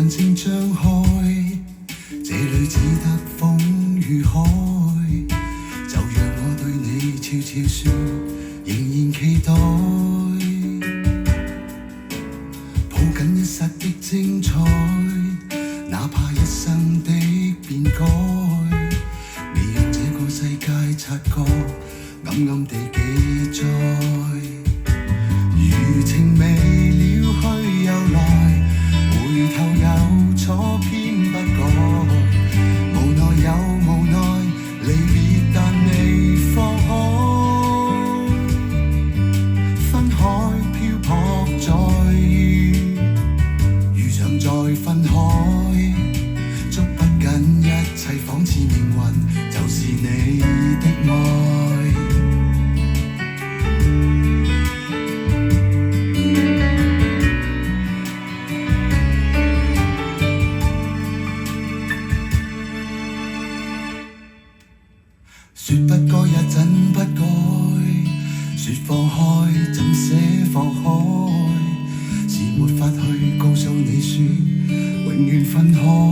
眼睛張開，這裏只得風與海，就讓我對你悄悄說，仍然期待，抱緊一剎的精彩，哪怕一生的變改，未讓這個世界察覺，暗暗地記載，餘情未了去又來，回頭又錯偏不改，無奈有無奈，離別但未放開，分開漂泊在遇上再分開，捉不緊一切仿似命運，就是你的愛。說不該也怎不該，說放開怎捨放開，是沒法去告訴你說永遠分開。